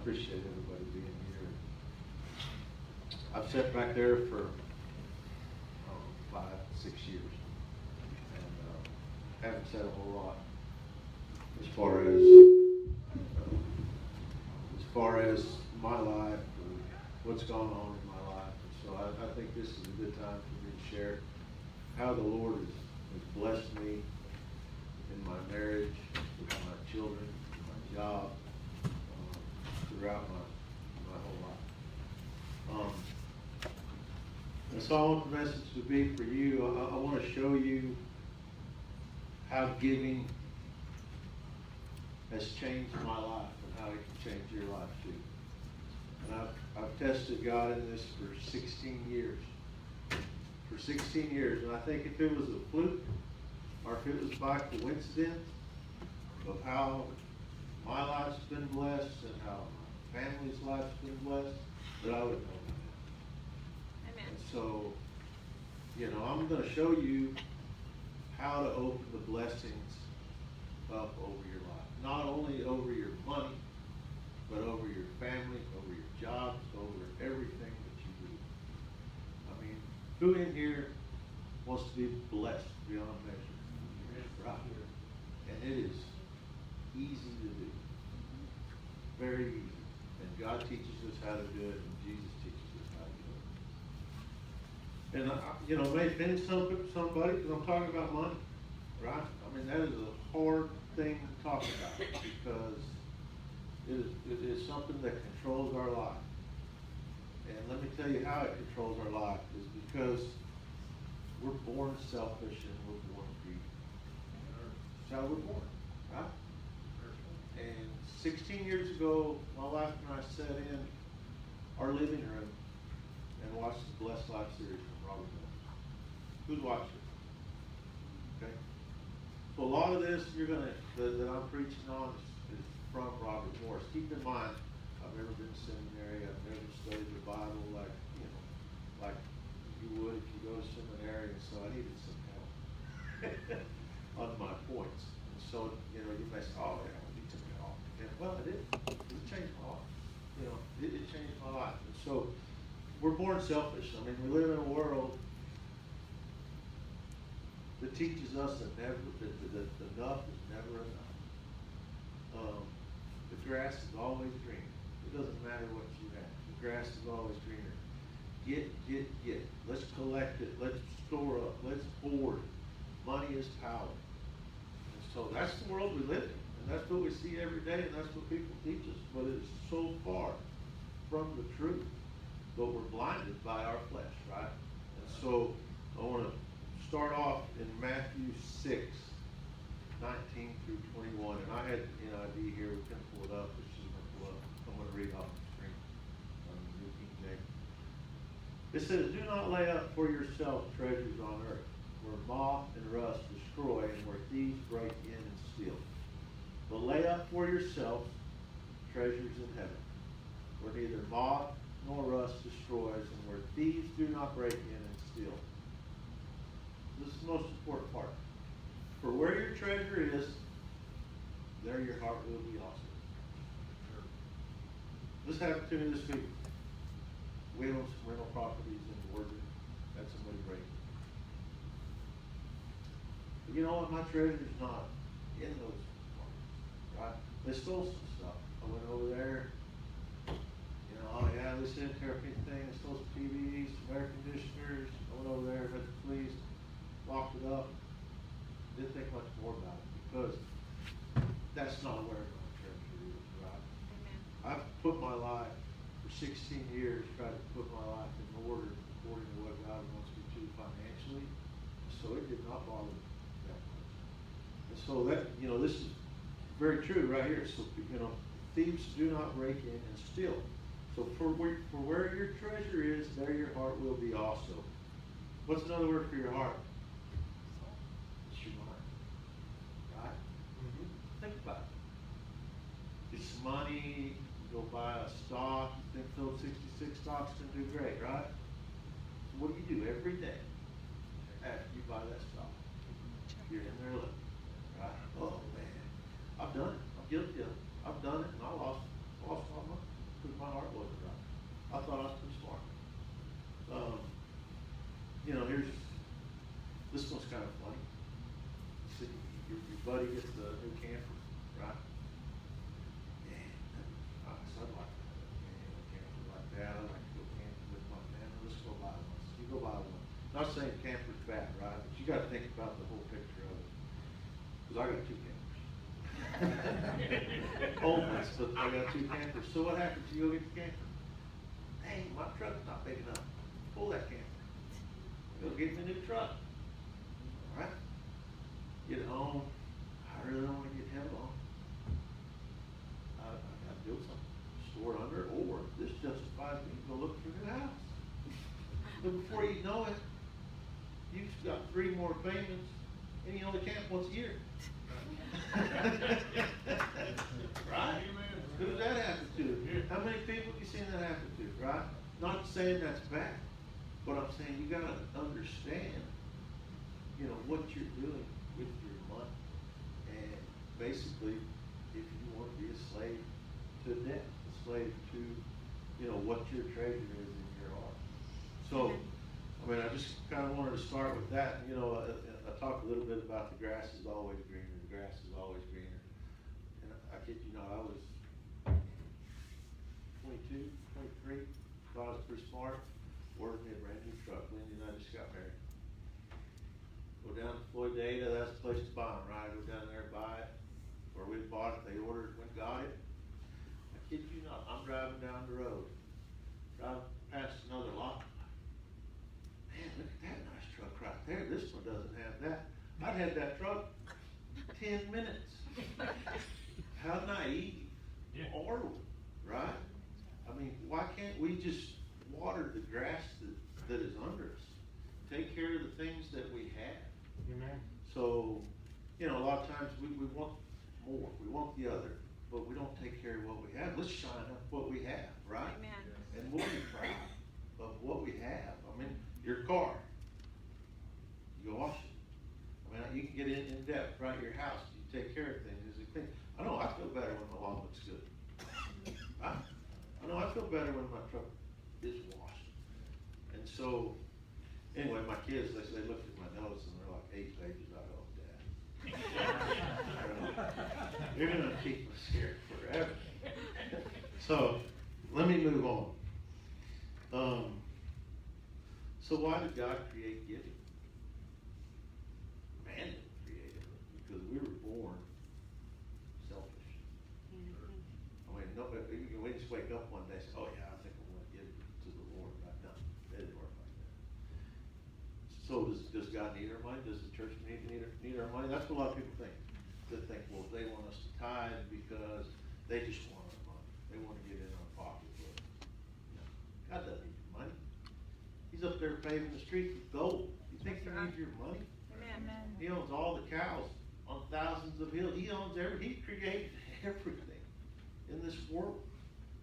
appreciate everybody being here. I've sat back there for 5, 6 years, and haven't said a whole lot as far as my life and what's gone on in my life. And so I think this is a good time for me to share how the Lord has blessed me in my marriage, with my children, my job, throughout my whole life. And so I want the message to be for you. I want to show you how giving has changed my life and how it can change your life too. And I've tested God in this for 16 years. For 16 years. And I think if it was a fluke or if it was by coincidence of how my life's been blessed and how my family's life's been blessed, that I would know that. Amen. And so, I'm going to show you how to open the blessings up over your life. Not only over your money, but over your family, over your jobs, over everything that you do. I mean, who in here wants to be blessed beyond measure? Right. And it is easy to do. Very easy. And God teaches us how to do it, and Jesus teaches us how to do it. And it may offend somebody because I'm talking about money, right? I mean, that is a hard thing to talk about because it is something that controls our life. And let me tell you how it controls our life is because we're born selfish and we're born greedy. That's how we're born, right? And 16 years ago, my wife and I sat in our living room and watched the Blessed Life series from Robert Morris. Who's watched it? Okay. So a lot of this that I'm preaching on is from Robert Morris. Keep in mind, I've never been to seminary. I've never studied the Bible like you would if you go to seminary. And so I needed some help on my points. And so you may say, "Oh yeah, you took it off." Yeah, well, it did. It changed my life. It changed my life. And so we're born selfish. I mean, we live in a world that teaches us that enough is never enough. The grass is always greener. It doesn't matter what you have. The grass is always greener. Get. Let's collect it. Let's store up. Let's hoard. Money is power. And so that's the world we live in. And that's what we see every day, and that's what people teach us. But it's so far from the truth. But we're blinded by our flesh, right? And so I want to start off in Matthew 6:19 through 21. And I had the NIV here. We can pull it up. But she's going to pull up. I'm going to read off the screen. New King James. It says, "Do not lay up for yourself treasures on earth, where moth and rust destroy and where thieves break in and steal. But lay up for yourselves treasures in heaven, where neither moth nor rust destroys and where thieves do not break in and steal." This is the most important part. For where your treasure is, there your heart will be also. This happened to me this week. We own some rental properties in Borger. Had somebody break it. But you know what? My treasure's not in those properties, right? They stole some stuff. I went over there. Oh yeah, they sent everything. They stole some TVs, some air conditioners. I went over there, met the police, locked it up. Didn't think much more about it because that's not where my treasure is, right? Amen. I've put my life for 16 years, tried to put my life in order according to what God wants me to financially. So it did not bother me that much. And so that, this is very true right here. So, thieves do not break in and steal. So for where your treasure is, there your heart will be also. What's another word for your heart? It's your mind. Right? Mm-hmm. Think about it. It's money. You go buy a stock. You think those 66 stocks can do great, right? So what do you do every day after you buy that stock? You're in there looking. Right? Oh man, I've done it. I'm guilty of it. I've done it and I lost all my money. you know, this one's kind of funny. So your buddy gets the new camper, right? Man, I'd like to have a camper like that. I'd like to go camping with my family. Let's go buy one. So you go buy one. Not saying camper's bad, right? But you gotta think about the whole picture of it. Cause I got two campers. Old ones, but I got two campers. So what happens? You go get the camper. Dang, my truck's not big enough. Pull that camper. Go get me a new truck. Alright? Get home. I really don't want to get held on. I gotta do something. Store it under, or this justifies me to go look for a new house. But before you know it, you've got 3 more payments, and you only camp once a year. Right? Who does that happen to? How many people have you seen that happen to, right? Not saying that's bad, but I'm saying you gotta understand, you know, what you're doing with your money. And basically, if you want to be a slave to debt, a slave to, you know, what your treasure is in your heart. So, I mean, I just kind of wanted to start with that. You know, I talked a little bit about the grass is always greener. The grass is always greener. And I kid you not, I was 22, 23, thought I was pretty smart, ordered me a brand new truck. Lindy and I just got married. Go down to Floyd Data, that's the place to buy them, right? Go down there, buy it, or we bought it, they ordered, went got it. I kid you not, I'm driving down the road, driving past another lot. Man, look at that nice truck right there. This one doesn't have that. I'd had that truck 10 minutes. How naive are we, right? I mean, why can't we just water the grass that is under us? Take care of the things that we have. Amen. So, you know, a lot of times we want more, we want the other, but we don't take care of what we have. Let's shine up what we have, right? Amen. And we'll be proud of what we have. I mean, your car, you go wash it. I mean, you can get in depth, right? Your house, you take care of things. Is it clean? I know I feel better when my lawn looks good. Right? I know I feel better when my truck is washed. And so, anyway, my kids, they looked at my notes and they're like 8 pages. I go, Dad, you're gonna keep us scared forever. So, let me move on. So why did God create giving? Man didn't create it, because we were born selfish. I mean, no, we just wake up one day and say, oh yeah, I think I'm gonna give to the Lord right now. It didn't work like that. So does God need our money? Does the church need our money? That's what a lot of people think. They think, well, they want us to tithe because they just want our money. They want to get in our pocket. But no, God doesn't need your money. He's up there paving the streets with gold. You think he needs your money? Amen. He owns all the cows on thousands of hills. He owns he created everything in this world.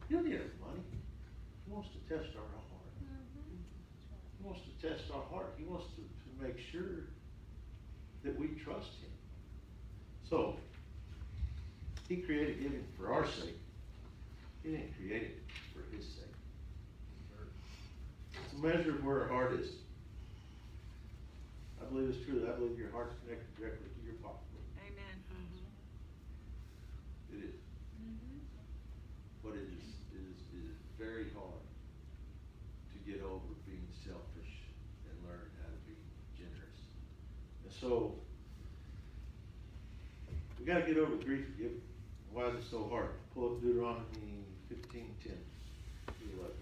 He don't need our money. He wants to test our heart. He wants to test our heart. He wants to make sure that we trust him. So, he created giving for our sake. He didn't create it for his sake. It's a measure of where our heart is. I believe it's true. I believe your heart's connected directly to your pocketbook. Amen. It is. But it is very hard to get over being selfish and learn how to be generous. And so, we got to get over grief and giving. Why is it so hard? Pull up Deuteronomy 15:10 to 11.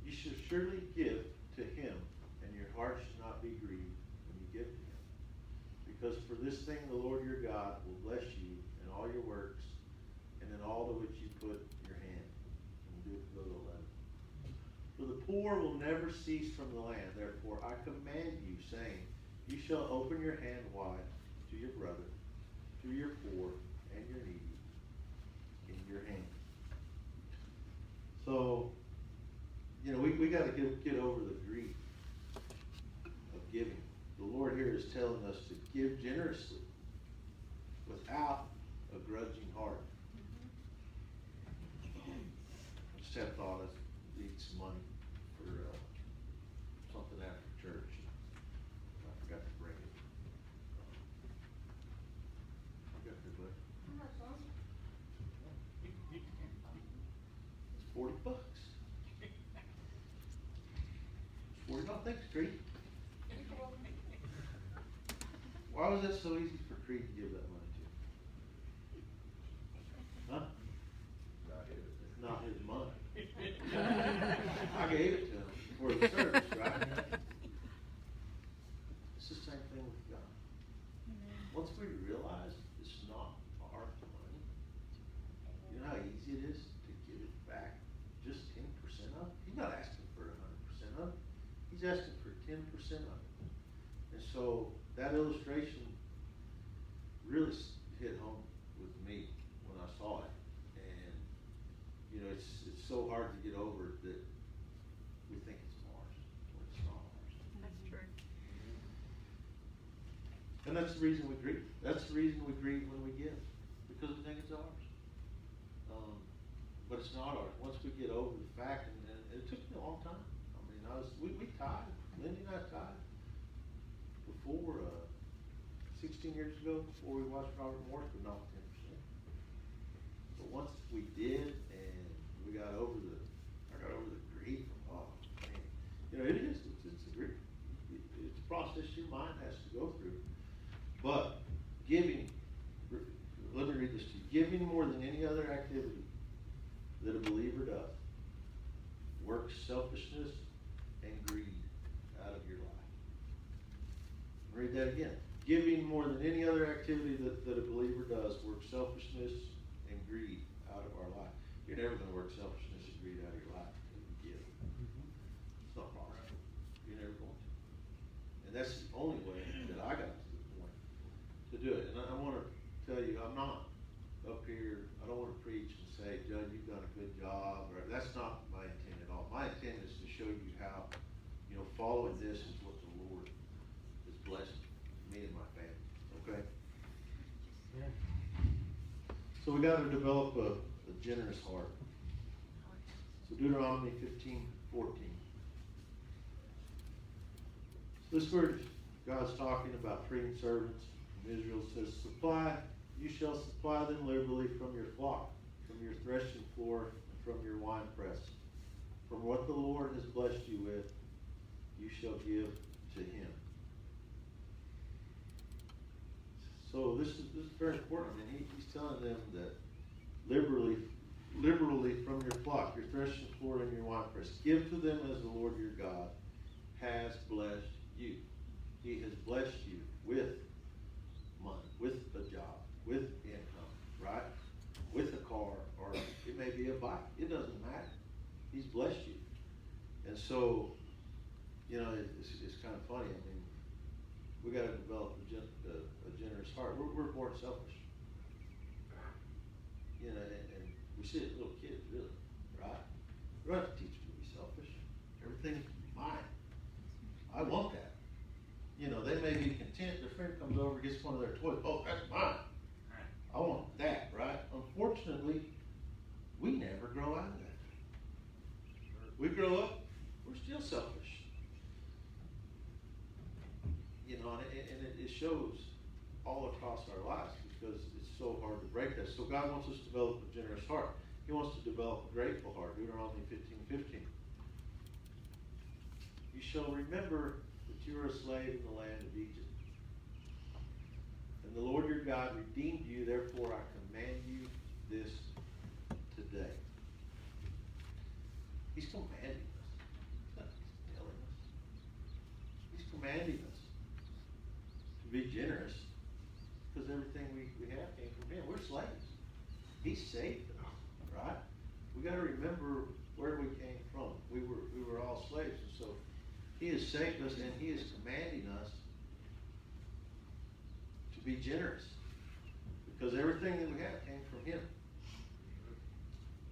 You should surely give to him, and your heart should not be grieved when you give to him. Because for this thing the Lord your God will bless you in all your works, and in all to which you put your hand. And go to 11. For the poor will never cease from the land. Therefore I command you, saying, you shall open your hand wide to your brother, to your poor and your needy, in your hand. So, you know, we got to get over the grief of giving. The Lord here is telling us to give generously without a grudging heart. had thought I need some money for, something after church. I forgot to bring it. You got it, bud? It's $40. $40, thanks, Creed. Why was that so easy for Creed to give that money to? Huh? It's not his money. I gave it to him for the service, right? It's the same thing with God. Once we realize it's not our money, you know how easy it is to give it back? Just 10% of it. He's not asking for 100% of it. He's asking for 10% of it. And so that illustration really hit home with me when I saw it. And, you know, it's so hard to get over that we think it's ours when it's not ours. That's true. And that's the reason we grieve. That's the reason we grieve when we give, because we think it's ours. But it's not ours. Once we get over the fact, and it took me a long time. I mean, we tithed. Lindy and I tithed before, 16 years ago, before we watched Robert Morris, but not 10%. But once we did, and we got over I got over the grief. Oh man, you know it is. It's a grief. It's a process your mind has to go through. But giving, let me read this to you. Giving more than any other activity that a believer does works selfishness and greed out of your life. Read that again. Giving more than any other activity that a believer does works selfishness and greed out of our life. You're never going to work selfishness and greed out of your life until you give. It's not possible. You're never going to. And that's the only way that I got to the point to do it. And I want to tell you, I'm not up here, I don't want to preach and say, Judd, you've done a good job. Or, that's not my intent at all. My intent is to show you how, you know, following this is what the Lord is blessing me and my family. Okay? Yeah. So we got to develop a generous heart. So Deuteronomy 15:14. So this word, God's talking about freeing servants from Israel. Says, you shall supply them liberally from your flock, from your threshing floor, and from your winepress. From what the Lord has blessed you with, you shall give to him. So this is very important. I mean, he's telling them that liberally from your flock, your threshing floor and your winepress, give to them as the Lord your God has blessed you. He has blessed you with money, with a job, with income, right? With a car, or it may be a bike. It doesn't matter. He's blessed you. And so, you know, it's kind of funny. I mean, we got to develop a generous heart. We're born selfish. You know, and we see it in little kids, really, right? We don't have to teach them to be selfish. Everything's mine. I want that. You know, they may be content. Their friend comes over, gets one of their toys. Oh, that's mine. I want that, right? Unfortunately, we never grow out of that. We grow up, we're still selfish. You know, and it shows all across our lives because it's so hard to break that. So God wants us to develop a generous heart. He wants to develop a grateful heart. Deuteronomy 15:15. You shall remember that you were a slave in the land of Egypt. And the Lord your God redeemed you, therefore I command you this today. He's commanding us. He's not telling us. He's commanding us to be generous because everything we have came from him. We're slaves. He saved us, right? We got to remember where we came from. We were all slaves, and so he has saved us, and he is commanding us to be generous because everything that we have came from him.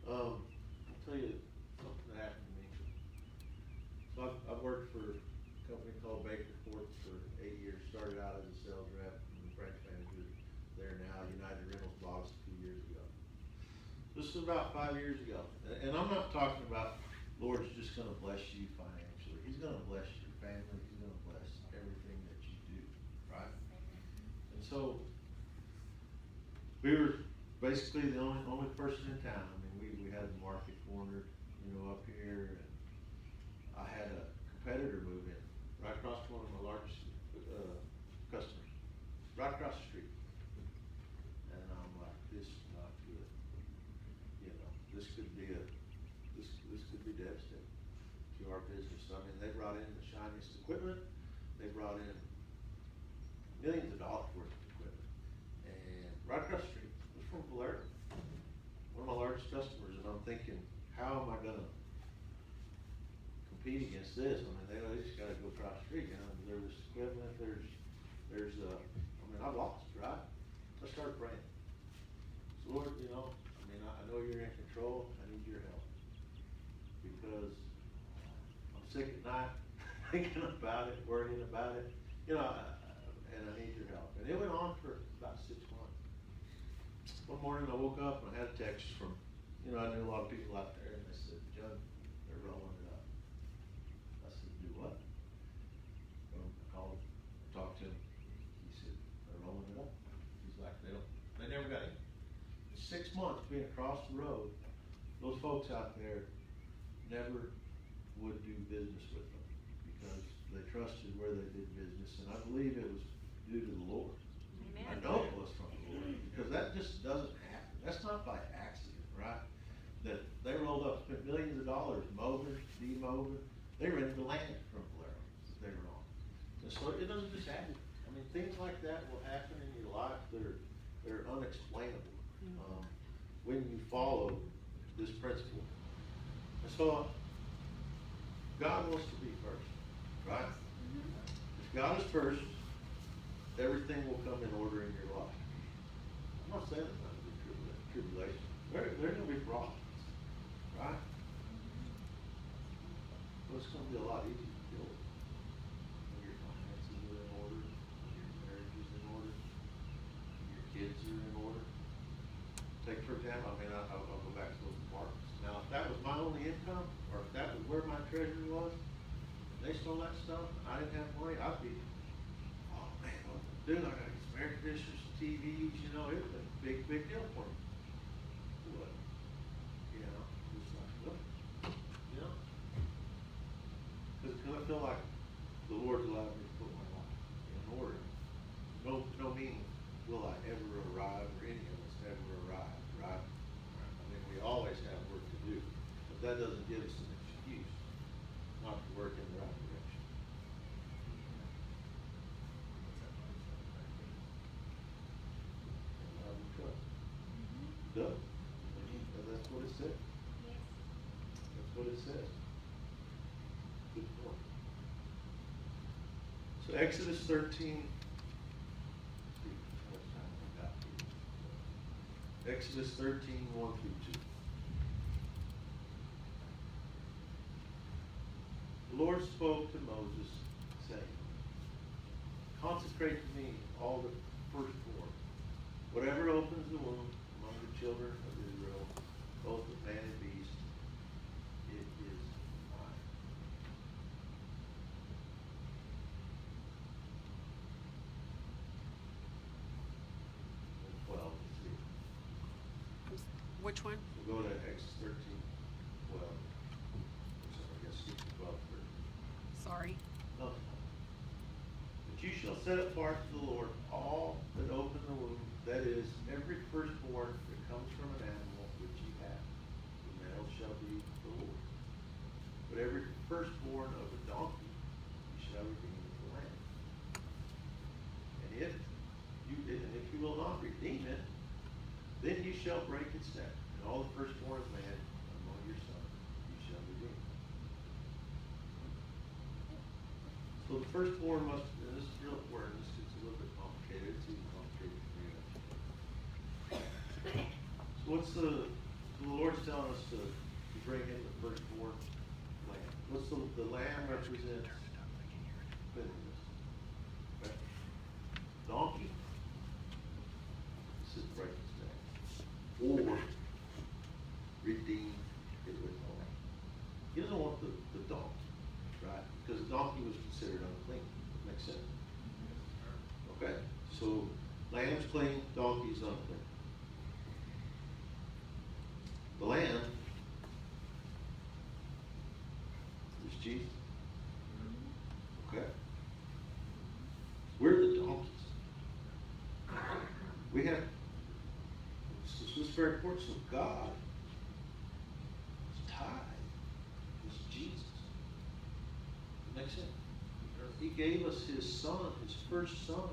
I'll tell you something that happened to me. So I've worked for a company called Baker Ford for 8 years. Started out as a sales rep and branch manager there now. United Rentals bought us 2 years ago. This is about 5 years ago, and I'm not talking about, Lord's just gonna bless you financially, he's gonna bless your family, he's gonna bless everything that you do, right? And so, we were basically the only person in town. I mean, we had the market cornered, up here, and I had a competitor move in, right across from one of my largest, customers, right across the street. And I'm like, this is not good, this could be devastating to our business. I mean, they brought in the shiniest equipment, they brought in millions of dollars worth of equipment, and right across the street, it was from Valero, one of my largest customers, and I'm thinking, how am I gonna compete against this? I mean, they just gotta go across the street, there's equipment, I've lost, right? I started praying. So Lord, I know you're in control, I need your help. Because I'm sick at night, thinking about it, worrying about it, and I need your help. And it went on for about 6 months. One morning I woke up and I had a text from, I knew a lot of people out there, and they said, Judd, they're rolling it up. I said, do what? Well, I called, talked to him. He said, they're rolling it up. He's like, they never got in. 6 months being across the road, those folks out there never would do business with them because they trusted where they did business, and I believe it was due to the Lord. Amen. I know it was from the Lord, because that just doesn't happen. That's not by accident, right? That they rolled up, spent millions of dollars mowing, demowing. They rented the land from Valero that they were on. And so it doesn't just happen. I mean, things like that will happen in your life that are unexplainable when you follow this principle. And so God wants to be first, right? If God is first, everything will come in order in your life. I'm not saying there's not going to be tribulation. There's going to be problems, right? But it's going to be a lot easier to deal with when your finances are in order, when your marriage is in order, when your kids are in order. Take, for example, I'll go back to those apartments. Now, if that was my only income, or if that was where my treasure was, and they stole that stuff, and I didn't have money, I'd be, oh man, what am I doing? I gotta get some air conditioners, some TVs, it would have been a big deal for me. What? It's like, look, because I feel like the Lord's allowed me to put my life in order. No meaning will I ever arrive, or any of us ever arrive, right? I mean, we always have work to do, but that doesn't give us an excuse not to work in the right direction. And love and trust. Duh. That's what it says. Yes. That's what it says. Good point. So Exodus 13. Exodus 13, 1 through 2. The Lord spoke to Moses, saying, consecrate to me all the firstborn, whatever opens the womb among the children of Israel, both of man and beast, it is mine. And 12, let's see. Which one? We'll go to Exodus 13, 12. So I guess 12, 13. Sorry. No. But you shall set apart to the Lord all that open the womb, that is, every firstborn that comes from an animal which ye have. The male shall be the Lord. But every firstborn of a donkey you shall redeem with the lamb. And if you will not redeem it, then you shall break its neck, and all the firstborn of man among your sons you shall redeem. So the firstborn must, and this is real important, this gets a little bit complicated, it's even complicated for me to understand. So so the Lord's telling us to bring in the firstborn lamb. The lamb represents cleanliness. Okay? Donkey, this is break its neck. Or So lamb's clean, donkey's unclean. The lamb is Jesus. Okay? We're the donkeys. We have, this is very important, so God is tied, is Jesus. Makes sense? He gave us his son, his first son,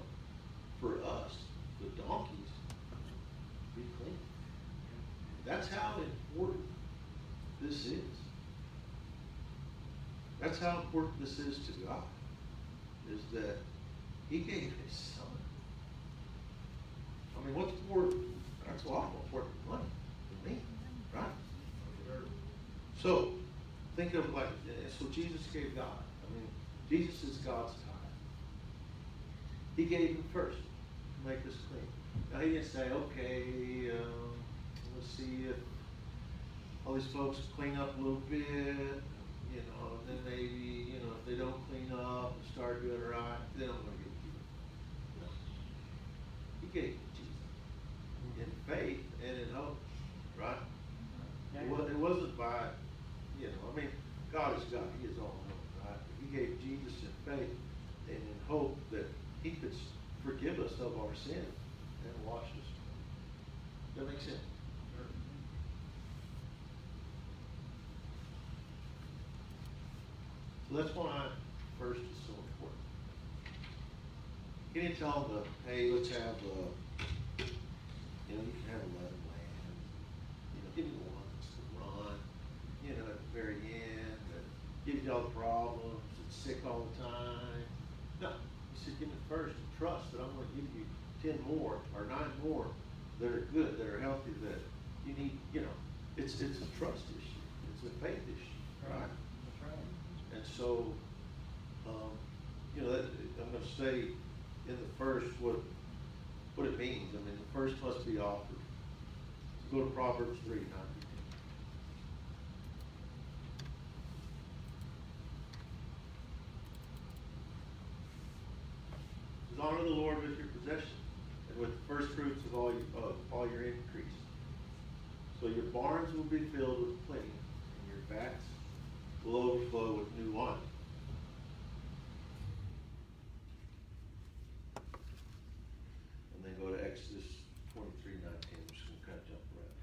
for us, the donkeys, to be clean. That's how important this is. That's how important this is to God, is that he gave his son. I mean, what's more, that's a lot more important than money to me, right? So, think of it like, so Jesus gave God. I mean, Jesus is God's tithe. He gave him first to make us clean. Now he didn't say, okay, let's see if all these folks clean up a little bit, you know, and then maybe, you know, if they don't clean up and start doing right, then I'm going to get you. No. He gave Jesus in faith and in hope, right? It wasn't by, you know, I mean, God is God. He is all knowing, right? He gave Jesus in faith and in hope that he could forgive us of our sin and wash us. Does that make sense? So that's why first is so important. You didn't tell them, hey, let's have, you know, you can have 11 lambs. You know, give me one that's to run, you know, at the very end, that gives you all the problems, it's sick all the time. No, he said, give me first and trust that I'm going to give you 10 more or 9 more that are good, that are healthy, that you need, you know, it's a trust issue. It's a faith issue, right? That's right. And so, you know, I'm going to say in the first what it means. I mean, the first must be offered. Let's go to Proverbs 3, 9 through 10. It says, honor the Lord with your possessions and with the first fruits of all your increase. So your barns will be filled with plenty, and your vats will overflow with new wine. And then go to Exodus 23, 19. I'm just going to kind of jump around.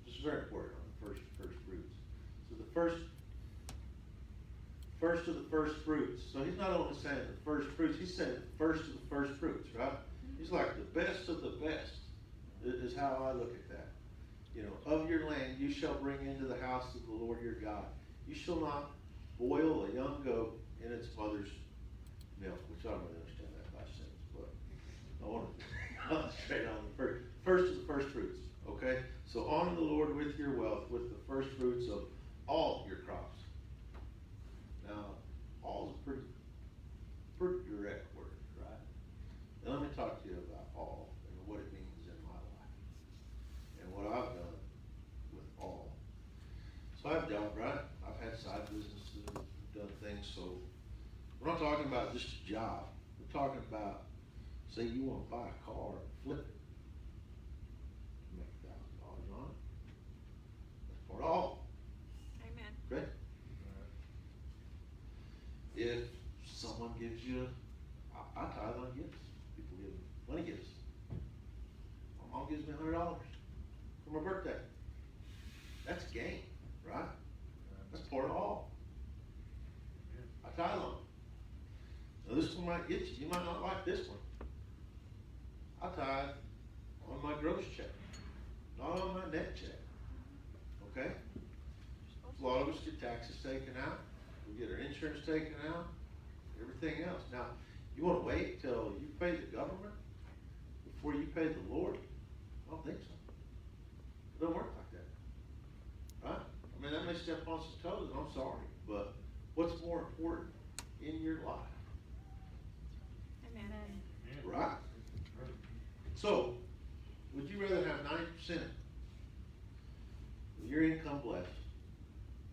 This is very important on the first fruits. So the first of the first fruits. So he's not only saying the first fruits, he's saying the first of the first fruits, right? He's like the best of the best is how I look at that. You know, of your land you shall bring into the house of the Lord your God. You shall not boil a young goat in its mother's milk, which I don't really understand that last sentence, but I want to concentrate on the first of the first fruits, okay? So honor the Lord with your wealth, with the first fruits of all your crops. Now, all is a pretty direct word, right? Now let me talk to you about all and what it means in my life and what I've done with all. So I have a job, right? I've had side businesses, done things. So we're not talking about just a job. We're talking about, say you want to buy a car and flip it. You make $1,000 on it. That's part of all. Amen. Okay? If someone gives you, I tithe on gifts. People give me money gifts. My mom gives me $100 for my birthday. That's gain, right? That's part of all. I tithe on. Now this one might get you. You might not like this one. I tithe on my gross check, not on my net check. Okay? A lot of us get taxes taken out. We get our insurance taken out. Everything else. Now, you want to wait till you pay the government before you pay the Lord? I don't think so. It don't work like that. Right? I mean, that may step on some toes, and I'm sorry. But what's more important in your life? Amen. Right? So, would you rather have 90% of your income blessed,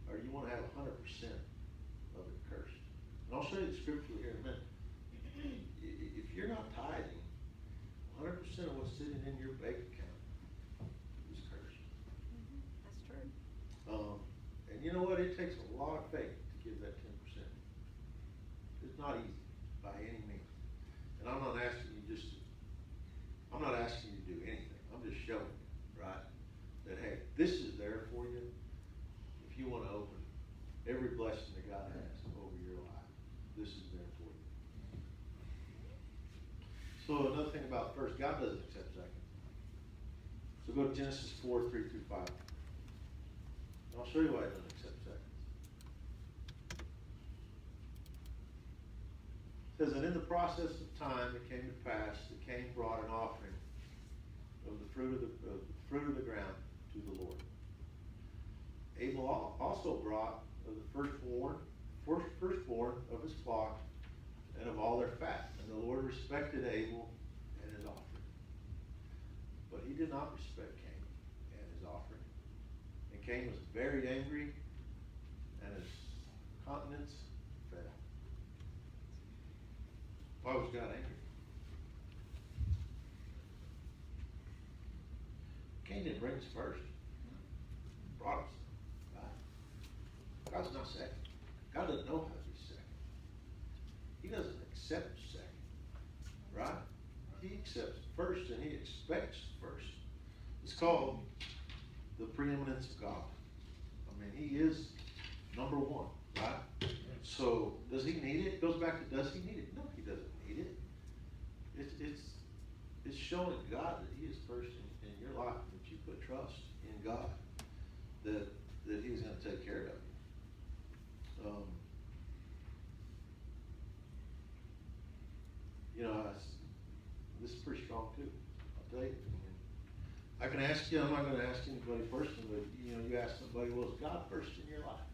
or you want to have 100% of it cursed? And I'll show you the scripture here in a minute. you're not tithing, 100% of what's sitting in your bank account is cursed. That's true. And you know what? It takes a lot of faith to give that 10%. It's not easy by any means. And I'm not asking you to do anything. I'm just showing you, right? That, hey, this is there for you if you want to open every blessing that God has over your life. This is there for you. So another thing about first, God doesn't accept seconds. So go to Genesis 4, 3 through 5. And I'll show you why he doesn't accept seconds. It says, and in the process of time it came to pass that Cain brought an offering of the fruit of the ground to the Lord. Abel also brought of the firstborn of his flock and of all their fat. And the Lord respected Abel and his offering. But he did not respect Cain and his offering. And Cain was very angry, and his countenance fell. Why was God angry? Cain didn't bring us first. Brought us. Right? God's not second. God doesn't know how to be second. He doesn't accept second. Right? He accepts first, and he expects first. It's called the preeminence of God. I mean, he is number one, right? So, does he need it? It goes back to, does he need it? No, he doesn't need it. It's showing God that he is first in your life, that you put trust in God, that he's going to take care of you. This is pretty strong too. I'll tell you. I can ask you. I'm not going to ask anybody personally, but you ask somebody, well, is God first in your life?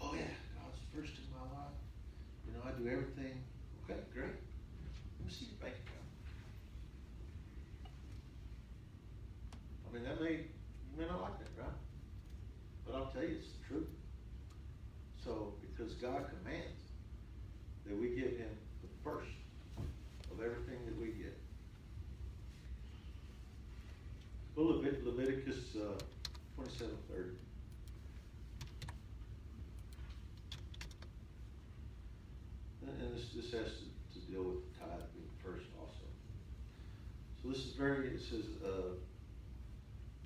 Oh yeah, God's first in my life. I do everything. Okay, great. Let me see your bank account. I mean, you may not like that, right? But I'll tell you, it's the truth. So, because God commands that we give him the first of everything that we get. Well, Leviticus 27:30. And this has to deal with the tithe being first also. So this is it says,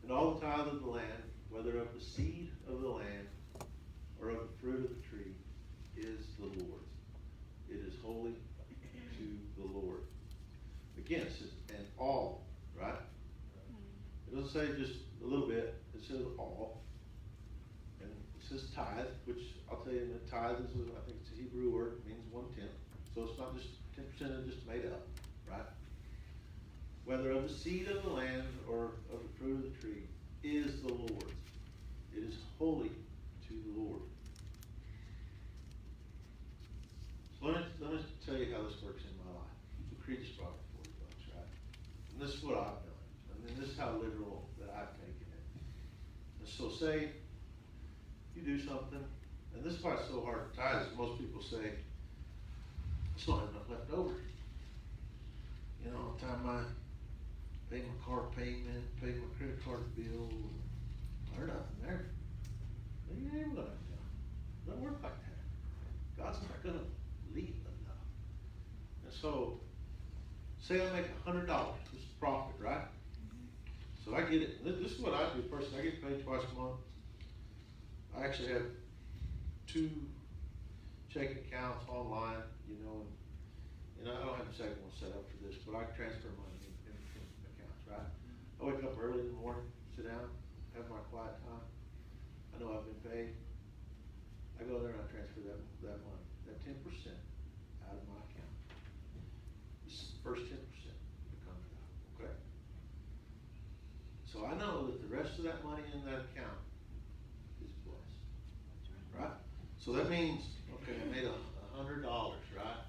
and all the tithe of the land, whether of the seed of the land or of the fruit of the tree, is the Lord's. It is holy to the Lord. Again, it says, and all, right? It doesn't say just a little bit, it says all. And it says tithe, which I'll tell you, the tithe is, I think it's a Hebrew word, it means 1/10. So it's not just 10% is just made up, right? Whether of the seed of the land or of the fruit of the tree, is the Lord's. It is holy to the Lord. So let me tell you how this works in my life. The creed just brought me $40, right? And this is what I've done. And this is how literal that I've taken it. And so say you do something, and this is why it's so hard to tithe, is most people say, I still have enough left over. All the time I pay my car payment, pay my credit card bill, there's nothing there. You ain't gonna have enough. It doesn't work like that. God's not gonna leave enough. And so, say I make $100. This is profit, right? So I get it. This is what I do personally. I get paid twice a month. I actually have 2 checking accounts online, and I don't have a second one set up for this, but I transfer money in accounts, right? I wake up early in the morning, sit down, have my quiet time. I know I've been paid. I go there and I transfer that money, that 10% out of my account. This is the first 10% that comes out, okay? So I know that the rest of that money in that account is blessed, right? So that means, okay, I made $100, right?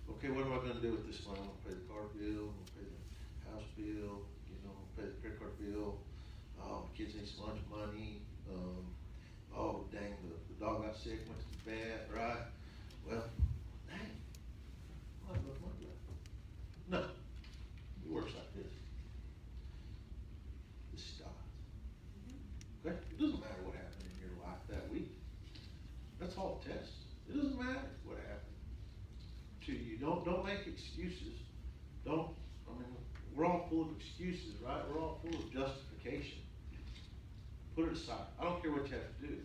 Okay, what am I going to do with this money? I'm going to pay the car bill, I'm going to pay the house bill, pay the credit card bill. Oh, the kids need some lunch money. Oh, dang, the dog got sick, went to the vet, right? Well, dang, I have enough money left. don't make excuses. I mean, we're all full of excuses, right? We're all full of justification. Put it aside. I don't care what you have to do.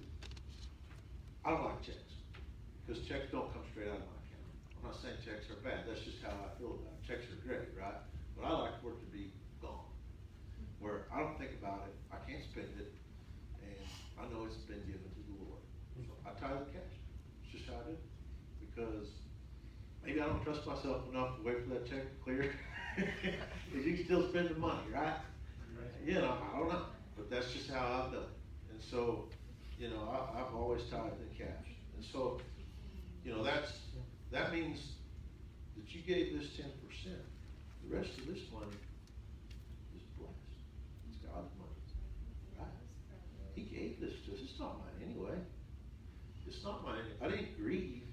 I don't like checks, because checks don't come straight out of my account. I'm not saying checks are bad, that's just how I feel about it. Checks are great, right? But I like for it to be gone, where I don't think about it, I can't spend it, and I know it's been given to the Lord. So I tithe the cash. It's just how I do it. Because maybe I don't trust myself enough to wait for that check to clear. Because you can still spend the money, right? You know, I don't know, but that's just how I've done it. And so, you know, I've always tithed in cash. And so, you know, that means that you gave this 10%. The rest of this money is blessed. It's God's money, right? He gave this to us. It's not mine anyway. It's not mine. I didn't grieve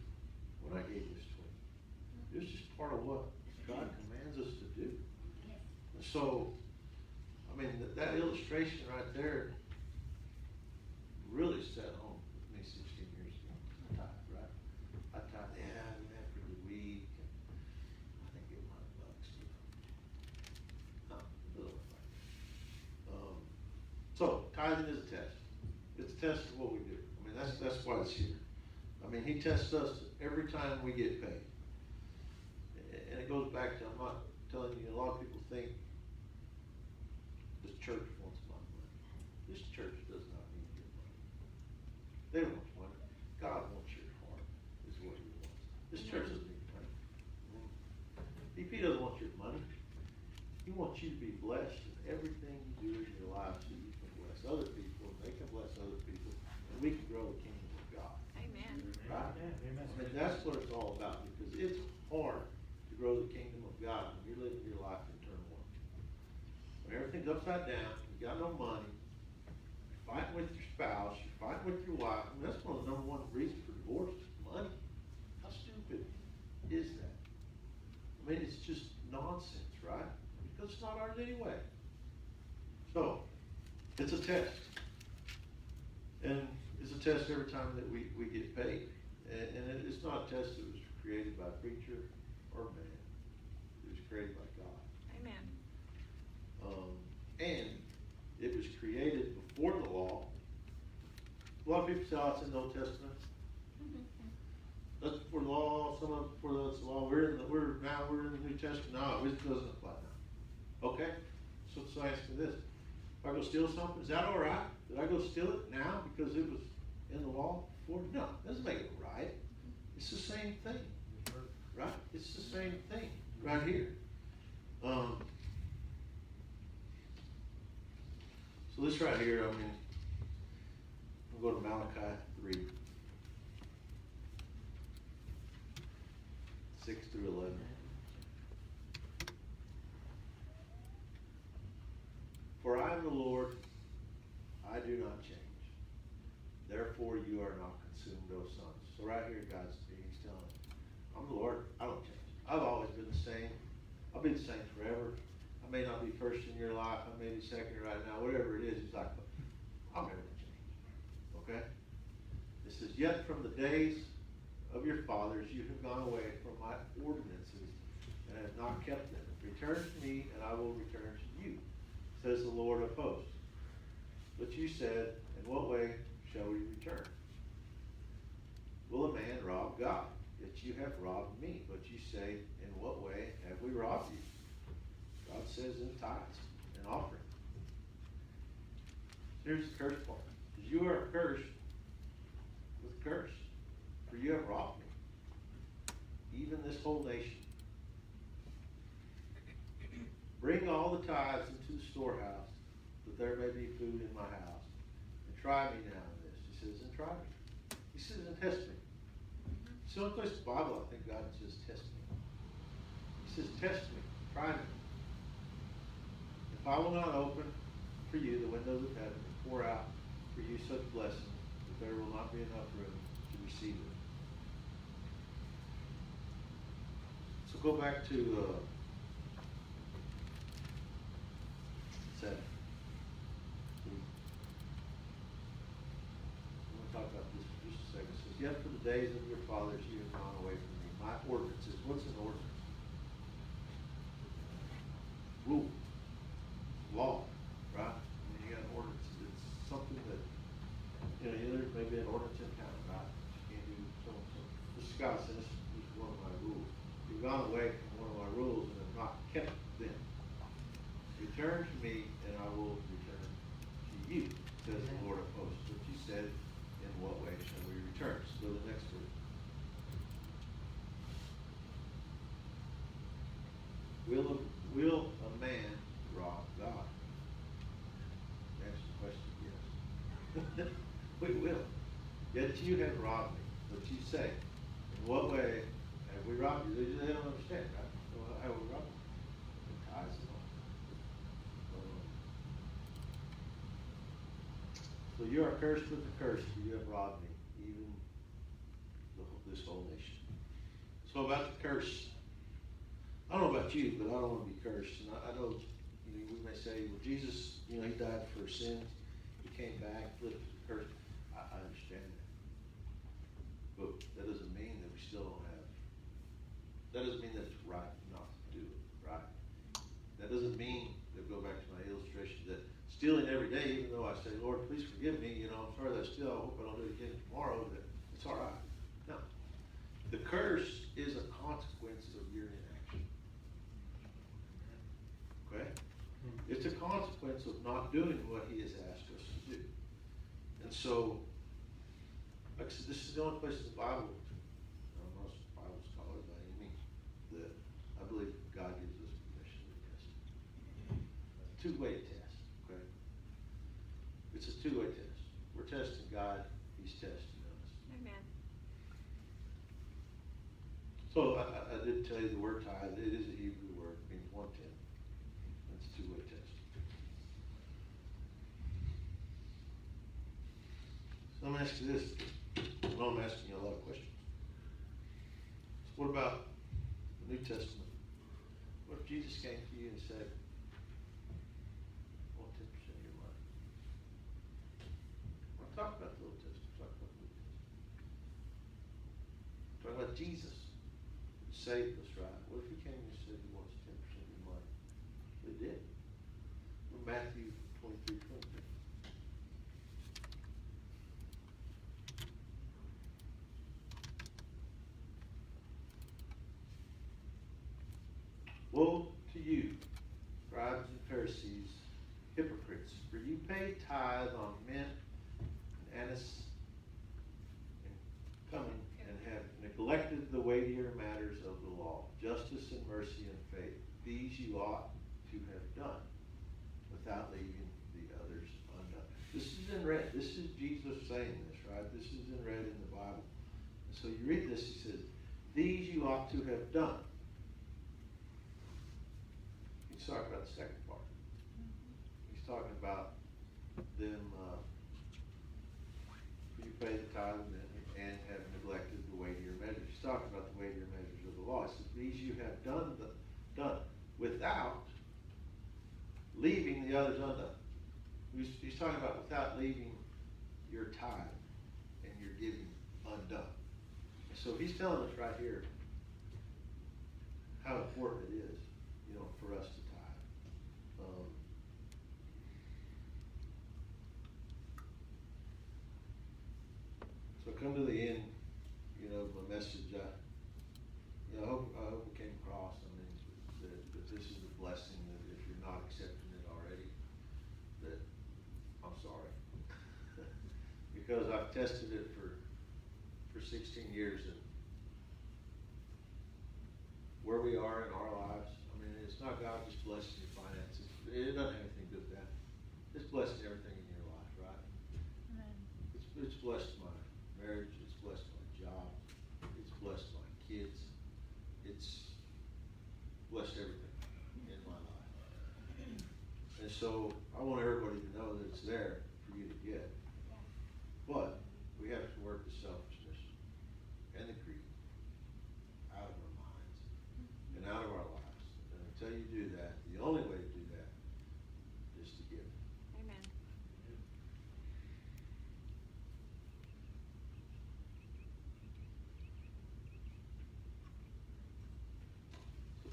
when I gave this to him. It's just part of what God commands us to do. And so, I mean, that illustration right there really set home with me 16 years ago. I tithe, right? I tithe, yeah, for the week. And I think it was $100, you know. A little like. So tithing is a test. It's a test of what we do. I mean, that's why it's here. I mean, he tests us every time we get paid. And it goes back to, I'm not telling you, a lot of people think this church wants my money. This church does not need your money. They don't want your money. God wants your heart, is what he wants. This church doesn't need money. He doesn't want your money. He wants you to be blessed in everything you do in your life so you can bless other people, and they can bless other people, and we can grow the kingdom of God. Amen. Right? Amen. I mean, that's what it's all about, because it's hard to grow the kingdom of God when you're living your life in turmoil. When everything's upside down, you got no money, you're fighting with your spouse, you're fighting with your wife. I mean, that's one of the #1 reasons for divorce is money. How stupid is that? I mean, it's just nonsense, right? Because it's not ours anyway. So, it's a test. And it's a test every time that we get paid. And it's not a test that was created by a preacher or man. It was created by God. Amen. And it was created before the law. A lot of people say, oh, it's in the Old Testament. That's before the law, some of it before the law. We're in the New Testament. No, it doesn't apply now. Okay? So ask me this. If I go steal something, is that all right? Did I go steal it now because it was in the law before? No, it doesn't make it right. It's the same thing. Right? It's the same thing right here. So this right here, I mean, we'll go to Malachi 3, 6 through 11. For I am the Lord, I do not change. Therefore you are not consumed, O sons. So right here, God's he's telling us, I'm the Lord, I don't change. I've always been the same. I'll be the same forever. I may not be first in your life, I may be second right now, whatever it is, he's like, I'll never change. Okay? It says, yet from the days of your fathers you have gone away from my ordinances and have not kept them. Return to me and I will return to you, says the Lord of hosts. But you said, in what way shall we return? Will a man rob God? Yet you have robbed me. But you say, in what way have we robbed you? God says in tithes and offering. Here's the curse part. You are cursed with curse, for you have robbed me, even this whole nation. Bring all the tithes into the storehouse, that there may be food in my house. And try me now in this. He says, and try me. He says, and test me. It's the only place in the Bible I think God says, test me. He says, test me, try me. If I will not open for you the windows of heaven and pour out for you such blessings that there will not be enough room to receive it. So go back to 7. I'm going to talk about this for just a second. It says, yet for the days of your fathers you have gone away from me. My ordinances. What's an ordinance? Rule, law, right? I mean, you got an ordinance, it's something that, there's maybe an ordinance in town, right? You can't do so and so. This guy says, this is one of my rules. You've gone away from one of my rules and have not kept them. Return to me and I will return to you, says the Lord of hosts. But you said, in what way shall we return? So the next word. Will a man rob God? Answer the question, yes. We will. Yet you have robbed me. But you say, in what way have we robbed you? They don't understand, right? So how have we robbed them? The tithes and all. So you are cursed with the curse, for you have robbed me, even this whole nation. So about the curse, I don't know about you, but I don't want to be cursed. And I know, we may say, well, Jesus, he died for sins. He came back, lifted the curse. I understand that. But that doesn't mean that we still don't have, that doesn't mean that it's right not to do it, right? That doesn't mean, to go back to my illustration, that stealing every day, even though I say, Lord, please forgive me, I'm sorry that I steal, I hope I don't do it again tomorrow, that it's all right. No. The curse is a consequence of your inaction. Okay? It's a consequence of not doing what he has asked us to do. And so, like I said, this is the only place in the Bible, I'm not a Bible scholar by any means, that I believe God gives us permission to test. Two-way test, okay? It's a two-way test. We're testing God, he's testing us. Amen. So I did tell you the word tithe, it is a Hebrew word, it means 1/10. It's a two-way test. So I'm asking this, well, I'm asking you a lot of questions. So what about the New Testament? What if Jesus came to you and said, I want 10% of your money? I'm not talking about the Old Testament, I'm talking about the New Testament. I'm talking about Jesus who saved us, right? What if he came and said he wants 10% of your money? He did. Matthew 23:23. Woe to you, scribes and Pharisees, hypocrites, for you pay tithe on mint and anise and cumin, and have neglected the weightier matters of the law, justice and mercy and faith. These you ought to have done, without leaving the others undone. This is in red. This is Jesus saying this, right? This is in red in the Bible. And so you read this, he says, these you ought to have done. He's talking about the second part. He's talking about them, you pay the tithe and have neglected the weightier measures. He's talking about the weightier measures of the law. He says, these you have done without leaving the others undone. He's talking about without leaving your tithe and your giving undone. And so he's telling us right here how important it is, for us to tithe. So come to the end, my message. I hope it came across. I mean, that this is a blessing. That if you're not accepting it already, that I'm sorry, because I've tested it for 16 years, and where we are in our lives. I mean, it's not God just blessing your finances. It doesn't have anything to do with that. It's blessing everything in your life, right? Amen. It's blessed my marriage. It's blessed my job. It's blessed my kids. It's blessed everything in my life. And so I want everybody to know that it's there for you to get. But we have to work the selfishness and the greed out of our minds and out of our lives. And until you do that, the only way to do that is to give. Amen.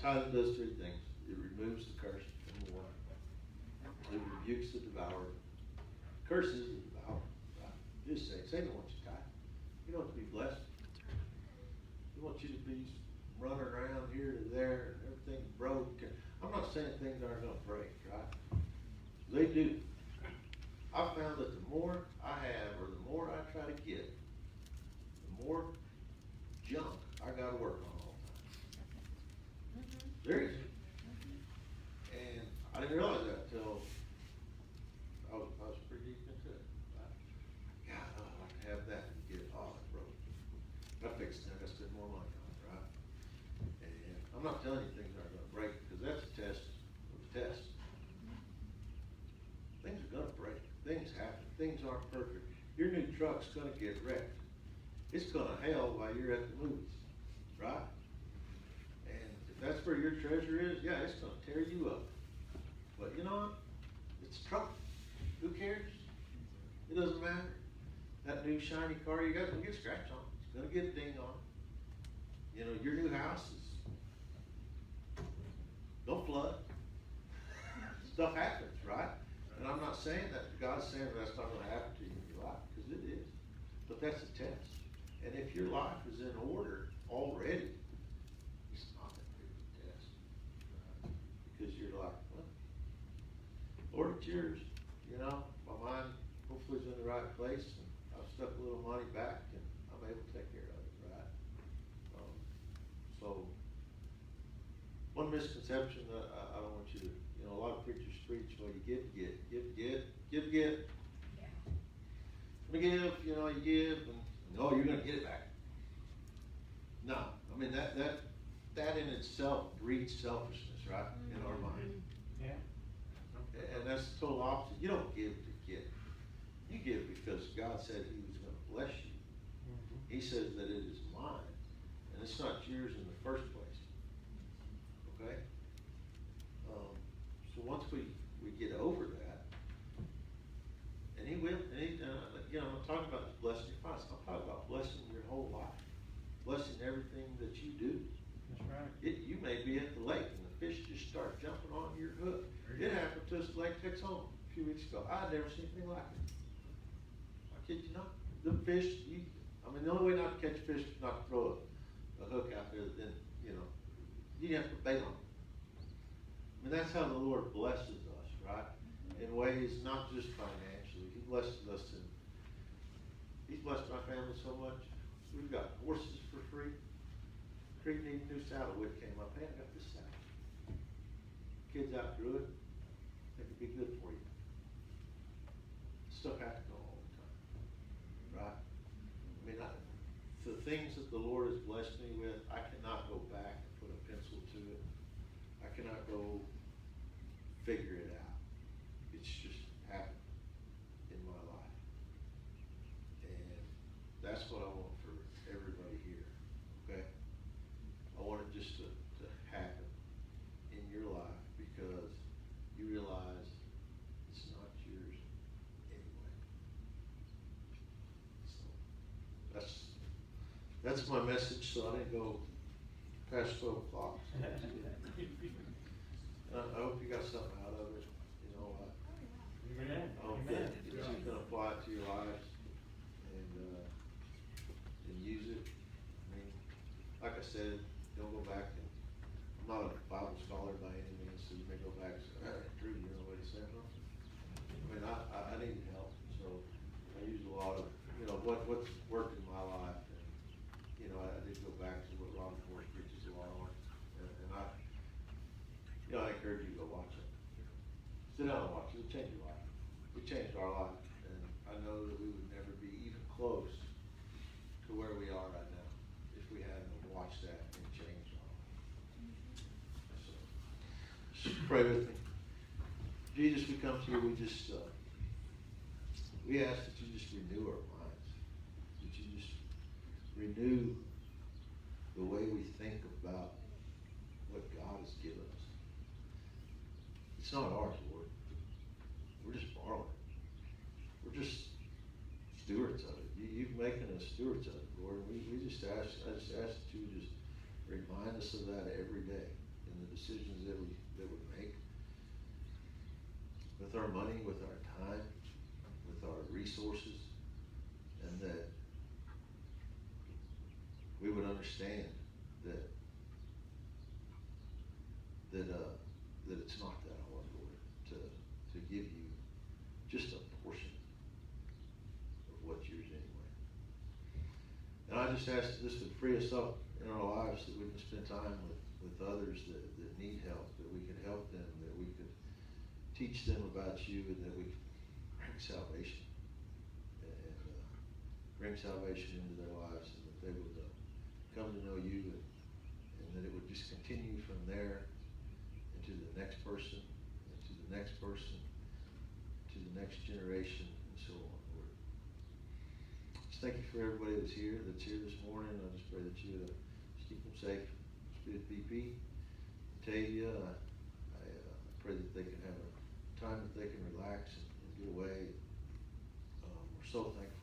Tithing does three things. It removes the curse, number one. It rebukes the devourer. Curses the devourer. Right? Just say, Satan wants you tithe. He wants to be blessed. He wants you to be running around here to there and everything's broke. I'm not saying things aren't gonna break, right? They do. I found that the more I have, or the more I try to get, the more junk I gotta work on all the time. Seriously. And I didn't realize that until I was pretty deep into it. God, I'd like to have that and get it. Oh, it's broke. I fixed it. I gotta spend more money on it, right? And I'm not telling you things aren't gonna break, because that's a test of the test. Things are gonna break. Things happen. Things aren't perfect. Your new truck's gonna get wrecked. It's gonna hell while you're at the movies, right? And if that's where your treasure is, yeah, it's gonna tear you up. But you know what? It's a truck. Who cares? It doesn't matter. That new shiny car you got, it's gonna get scratched on. It's gonna get a ding on. You know, your new house is, don't flood. Stuff happens, right? And I'm not saying that, God's saying that's not gonna happen to you in your life, because it is. But that's a test. And if your life is in order already, it's not that big of a test. Because you're like, well, Lord, it's yours. You know, my mind hopefully is in the right place, and I've stuck a little money back, and I'm able to take care of it, right? So, one misconception that I don't want you to, you know, a lot of preachers preach, well, you give, give. I'm gonna give, you know, you give, and oh, you're gonna get it back. No, I mean, that in itself breeds selfishness, right, in our mind. Yeah. And that's the total opposite. You don't give to get. You give because God said He was gonna bless you. He says that it is mine, and it's not yours in the first place. Okay? So once we get over that, and He will, and He, you know, I'm not talking about blessing your finances. I'm talking about blessing your whole life, blessing everything that you do. That's right. You may be at the lake and the fish just start jumping on your hook. It happened to us at Lake Texoma a few weeks ago. I'd never seen anything like it. I kid you not. The fish, the only way not to catch fish is not to throw a hook out there, then, you know, you have to bait on it. I mean, that's how the Lord blesses us, right? In ways not just financially. He blesses us He's blessed my family so much. We've got horses for free. Creek needed a new saddle. Wood came up. Hey, I got this saddle. Kids outgrew it. Think it'd be good for you. Stuff has to go all the time, right? I mean, the things that the Lord has blessed me with, I cannot go back and put a pencil to it. I cannot go figure it out. It's just happened in my life. And that's what I want for everybody here, okay? I want it just to happen in your life, because you realize it's not yours anyway. So that's my message, so I didn't go past 12 o'clock. I hope you got something out of it, you know. Amen. I hope that you can apply it to your lives and use it. I mean, like I said, don't go back and, I'm not a Bible scholar by any means, so you may go back and say, Drew, you know what he said? No? I mean, I needed help, so I used a lot of, you know, what's worked in my life, and, you know, I did go back to what Ron Force preaches a lot on, and I, you know, I encourage you to go watch it. Sit down and watch it. It'll change your life. It changed our life, and I know that we would never be even close to where we are right now if we hadn't watched that and changed our life. So, just pray with me. Jesus, we come to you. We ask that you just renew our minds. That you just renew the way we think about what God has given us. It's not ours, Lord. We're just borrowing. We're just stewards of it. You've making us stewards of it, Lord. I just ask that you just remind us of that every day. in the decisions that we make with our money, with our time, with our resources, and that we would understand that it's not that hard, Lord, to give you just a portion of what's yours anyway. And I just ask that this would free us up in our lives, that we can spend time with others that need help, that we can help them, that we could teach them about you, and that we could bring salvation and bring salvation into their lives, and that they would come to know you, and that it would just continue from there into the next person, and to the next person, to the next generation, and so on, Lord. Just thank you for everybody that's here this morning. I just pray that you would just keep them safe. Just be with BP, Tavia. I pray that they can have a time that they can relax and get away. We're so thankful